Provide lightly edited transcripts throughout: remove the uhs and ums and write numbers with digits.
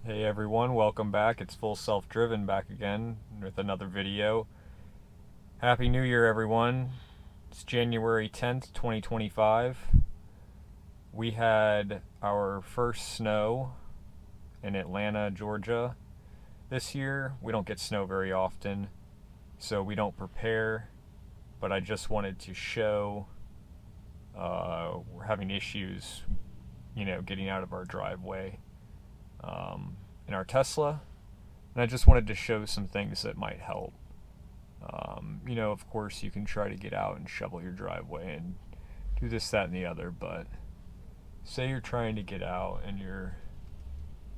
Hey everyone, welcome back. It's Full Self-Driven back again with another video. Happy New Year everyone. It's January 10th, 2025. We had our first snow in Atlanta, Georgia this year. We don't get snow very often, so we don't prepare, but I just wanted to show we're having issues, getting out of our driveway. In our Tesla, and I just wanted to show some things that might help. Of course, you can try to get out and shovel your driveway and do this, that, and the other, but say you're trying to get out and you're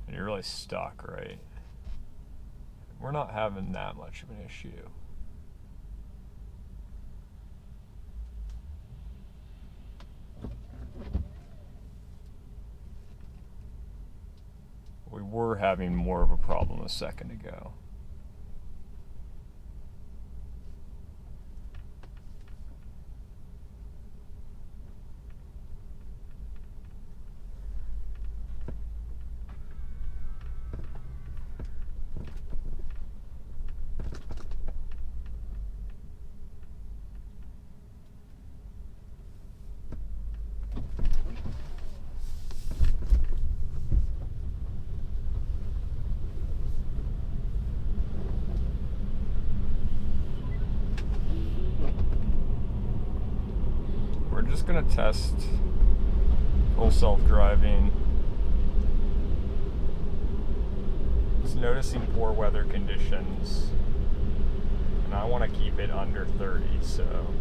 really stuck, right? We're not having that much of an issue. We were having more of a problem a second ago. We're just gonna test full self-driving. Just noticing poor weather conditions, and I want to keep it under 30, so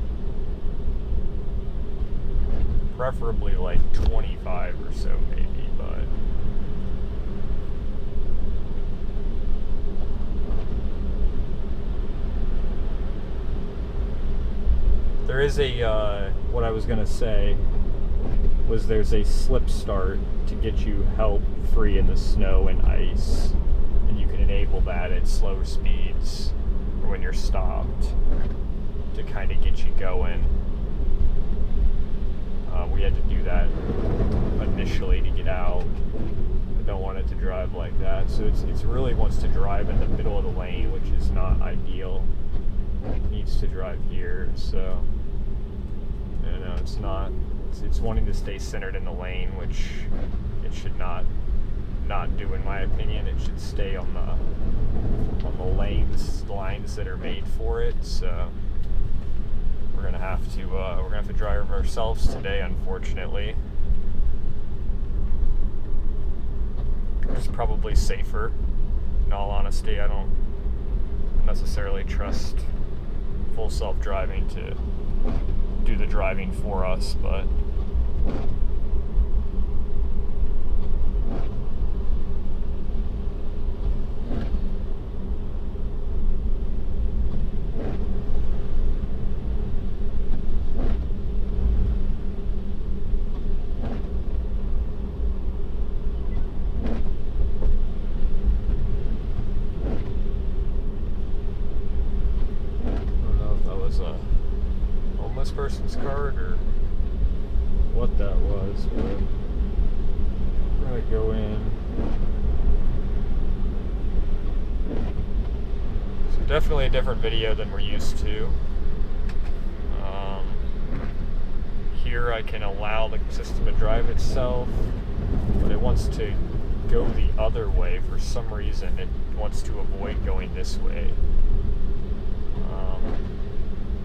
preferably like 25 or so maybe, but there is what I was gonna say was there's a slip start to get you help free in the snow and ice, and you can enable that at slow speeds or when you're stopped to kind of get you going. We had to do that initially to get out. I don't want it to drive like that, so it's really wants to drive in the middle of the lane, which is not ideal. It needs to drive here, so it's not. It's wanting to stay centered in the lane, which it should not do, in my opinion. It should stay on the lines that are made for it. So we're gonna have to drive ourselves today, unfortunately. It's probably safer. In all honesty, I don't necessarily trust full self-driving to do the driving for us, but homeless person's card or what that was, but we're gonna go in. So definitely a different video than we're used to. Here I can allow the system to drive itself, but it wants to go the other way for some reason. It wants to avoid going this way.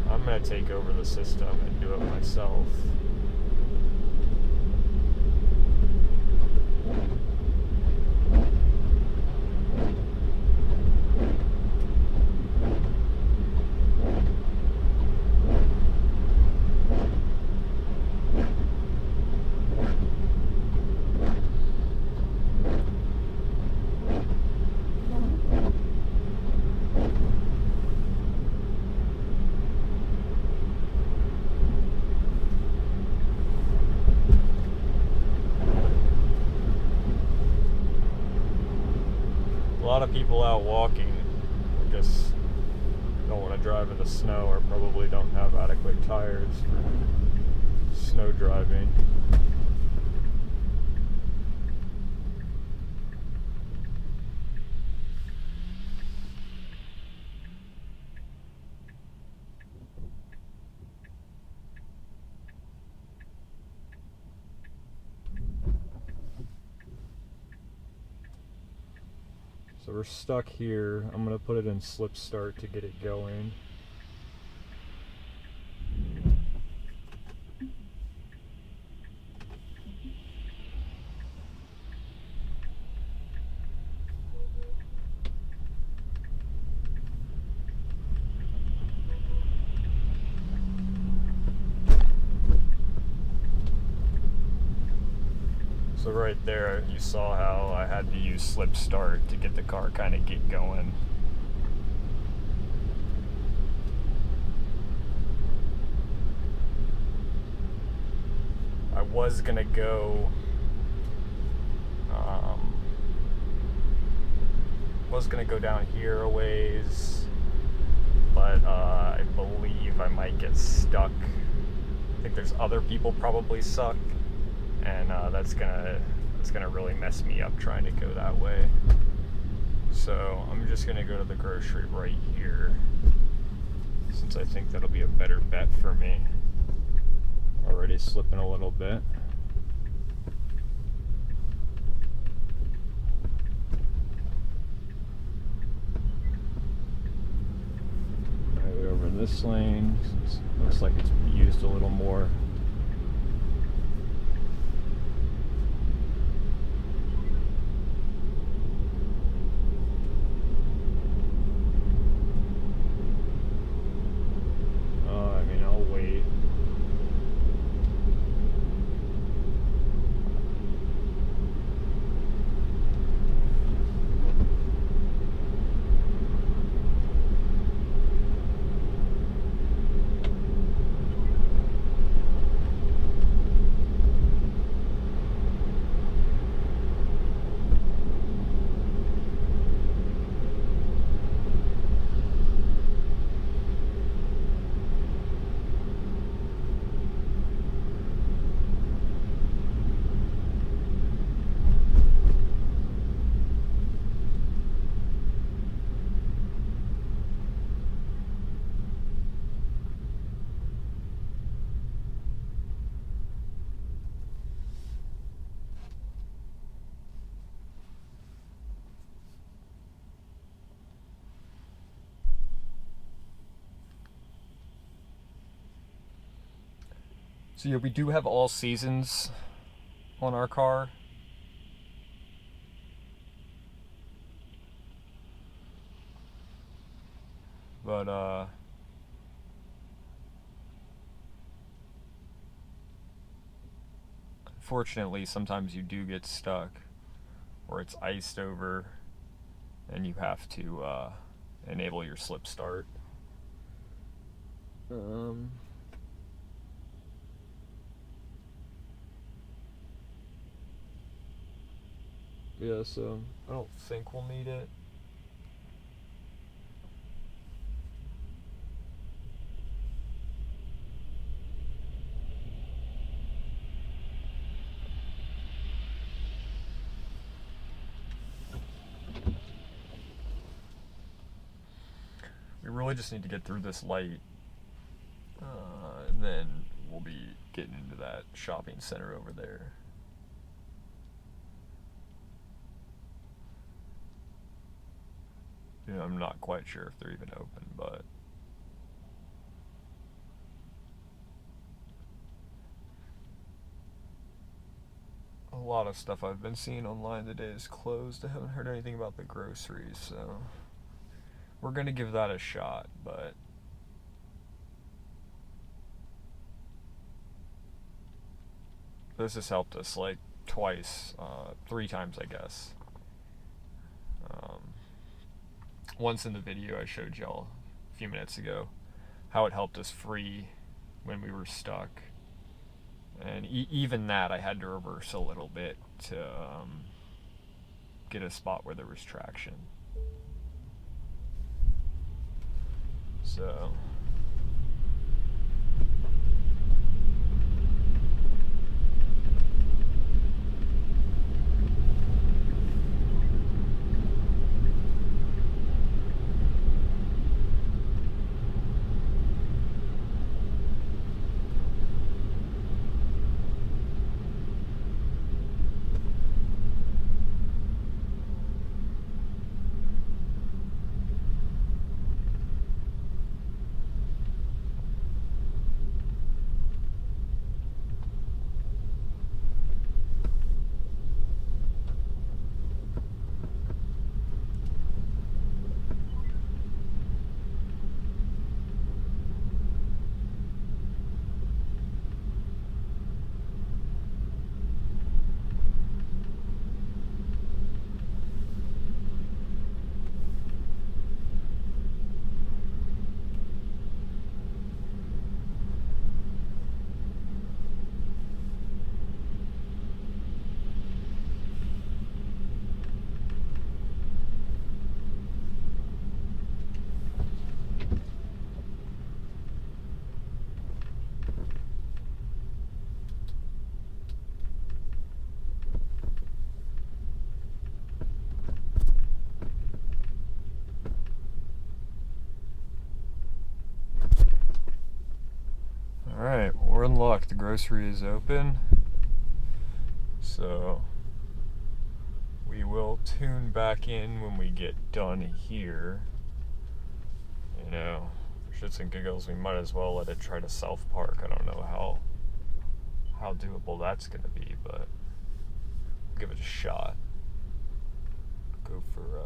I'm going to take over the system and do it myself. A lot of people out walking, I guess, don't want to drive in the snow or probably don't have adequate tires for snow driving. So we're stuck here. I'm gonna put it in slip start to get it going. So right there, you saw how I had to use slip start to get the car kind of get going. I was gonna go, down here a ways, but I believe I might get stuck. I think there's other people probably stuck, and that's gonna really mess me up trying to go that way. So I'm just gonna go to the grocery right here, since I think that'll be a better bet for me. Already slipping a little bit. Right over in this lane. Looks like it's used a little more. I'll wait. So yeah, we do have all seasons on our car. But unfortunately, sometimes you do get stuck, or it's iced over, and you have to enable your slip start. Yeah, so I don't think we'll need it. We really just need to get through this light, and then we'll be getting into that shopping center over there. You know, I'm not quite sure if they're even open, but a lot of stuff I've been seeing online today is closed. I haven't heard anything about the groceries, so we're gonna give that a shot, but this has helped us like twice, 3 times, I guess. Once in the video I showed y'all a few minutes ago how it helped us free when we were stuck, and even that I had to reverse a little bit to get a spot where there was traction. So luck, the grocery is open. So we will tune back in when we get done here. You know, for shits and giggles, we might as well let it try to self-park. I don't know how doable that's going to be, but give it a shot. Go for,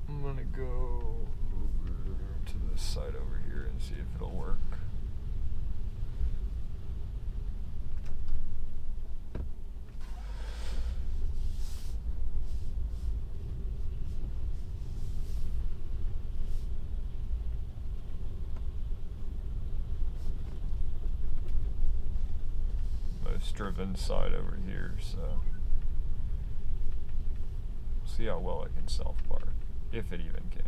I'm going to go over to this side over here and see if it'll work. Driven side over here, so we'll see how well it can self-park, if it even can.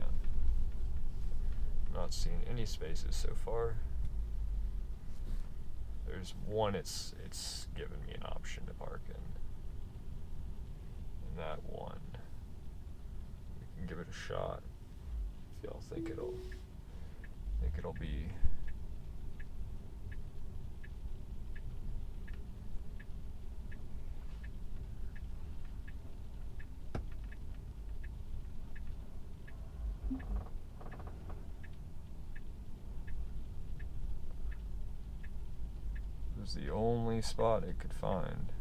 I'm not seeing any spaces so far. There's one it's given me an option to park in, and that one we can give it a shot. If y'all think it'll be the only spot it could find.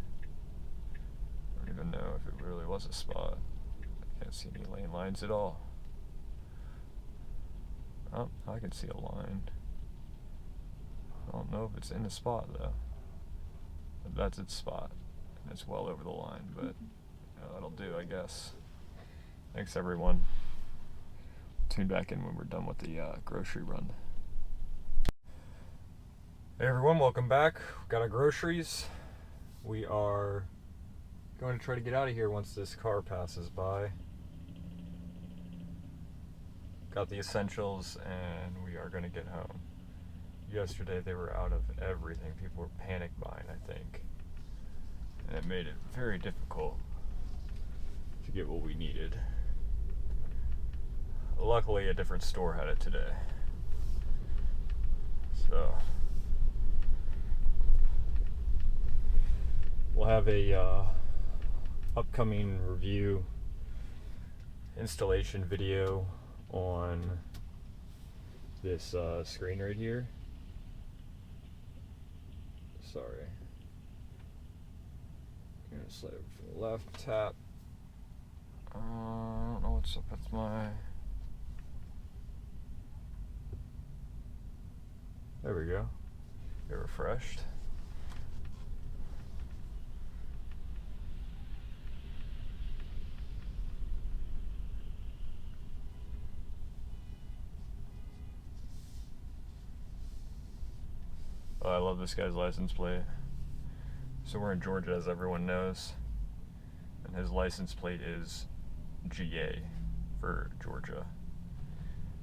I don't even know if it really was a spot. I can't see any lane lines at all. Oh, I can see a line. I don't know if it's in the spot though. But that's its spot. And it's well over the line, but that'll do, I guess. Thanks everyone. Tune back in when we're done with the grocery run. Hey everyone, welcome back. We've got our groceries. We are going to try to get out of here once this car passes by. Got the essentials and we are going to get home. Yesterday they were out of everything. People were panic buying, I think. And it made it very difficult to get what we needed. Luckily a different store had it today. So we'll have a upcoming review installation video on this screen right here. Sorry. I'm gonna slide over from the left, tap. I don't know what's up with my... There we go. Get refreshed. Oh, I love this guy's license plate. So we're in Georgia, as everyone knows, and his license plate is GA for Georgia.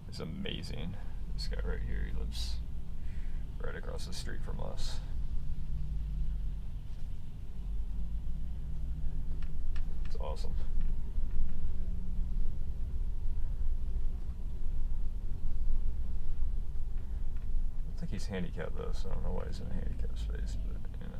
It's amazing. This guy right here, he lives right across the street from us. It's awesome. I think he's handicapped though, so I don't know why he's in a handicapped space, but you know.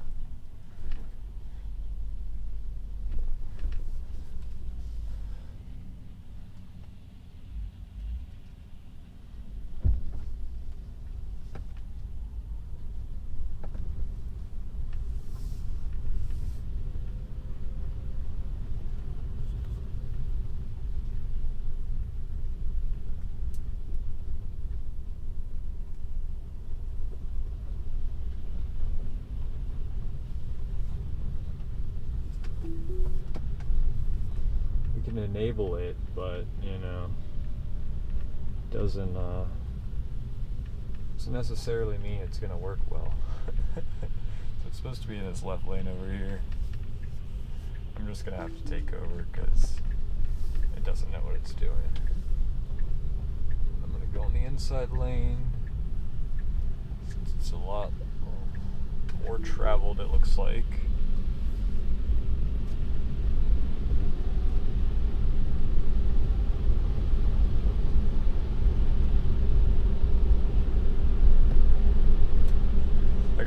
Enable it, but you know, doesn't necessarily mean it's gonna work well. So it's supposed to be in this left lane over here. I'm just gonna have to take over because it doesn't know what it's doing. I'm gonna go in the inside lane since it's a lot more traveled, it looks like.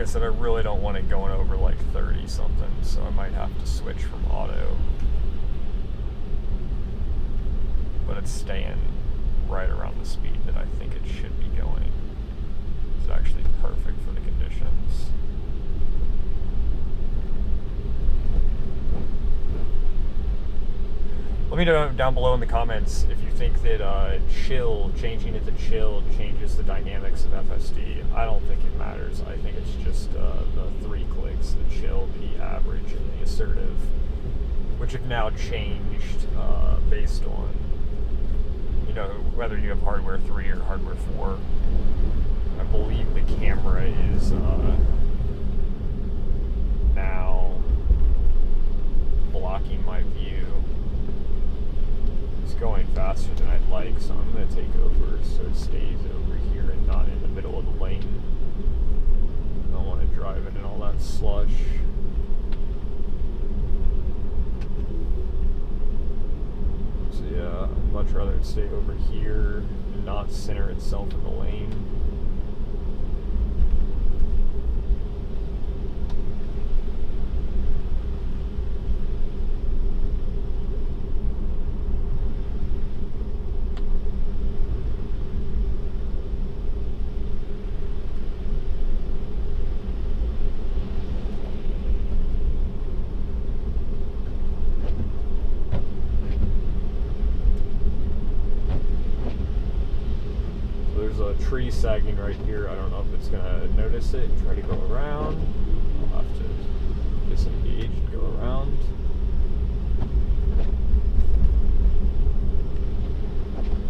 I said, I really don't want it going over like 30 something, so I might have to switch from auto. But it's staying right around the speed that I think it should be going. It's actually perfect for the conditions. Let me know down below in the comments if you think that changing it to chill changes the dynamics of FSD. I don't think it matters. I think it's just the 3 clicks, the chill, the average, and the assertive, which have now changed based on, you know, whether you have hardware 3 or hardware 4. I believe the camera is now blocking my view. It's going faster than I'd like, so I'm going to take over so it stays over here and not in the middle of the lane. I don't want to drive in all that slush. So yeah, I'd much rather it stay over here and not center itself in the lane. Tree sagging right here. I don't know if it's gonna notice it and try to go around. I'll have to disengage and go around.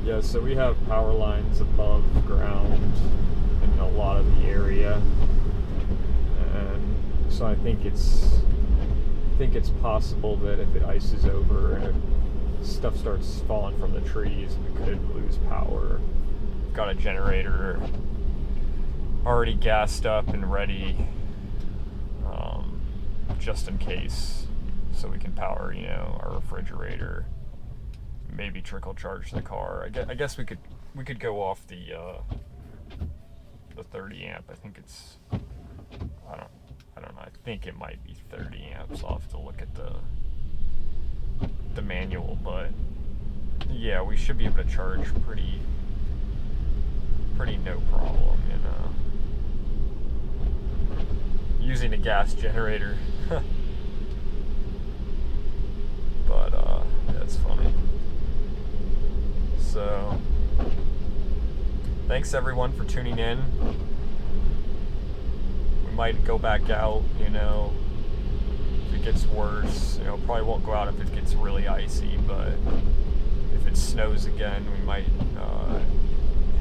Yeah, so we have power lines above ground in a lot of the area, and so I think it's possible that if it ices over and stuff starts falling from the trees, we could lose power. Got a generator already gassed up and ready, just in case, so we can power, you know, our refrigerator, maybe trickle charge the car. I guess we could go off the 30 amp. I think it's, I don't know. I think it might be 30 amps. I'll have to look at the manual, but yeah, we should be able to charge pretty no problem, you know, using a gas generator. But yeah, it's funny. So thanks everyone for tuning in. We might go back out, you know, if it gets worse. You know, probably won't go out if it gets really icy, but if it snows again, we might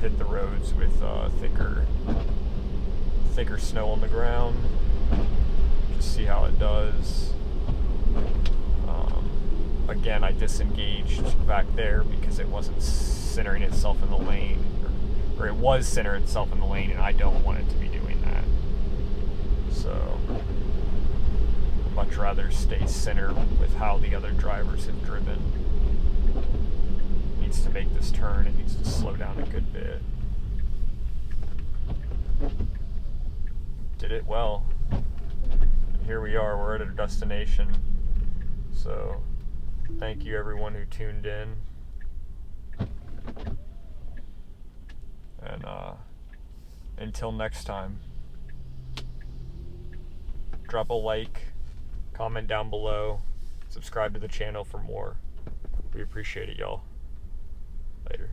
hit the roads with thicker snow on the ground. Just see how it does. Again, I disengaged back there because it wasn't centering itself in the lane, or it was centering itself in the lane, and I don't want it to be doing that. So I'd much rather stay center with how the other drivers have driven. To make this turn, it needs to slow down a good bit. Did it well. And here we are, we're at our destination. So thank you everyone who tuned in. And until next time, drop a like, comment down below, subscribe to the channel for more. We appreciate it, y'all. Later.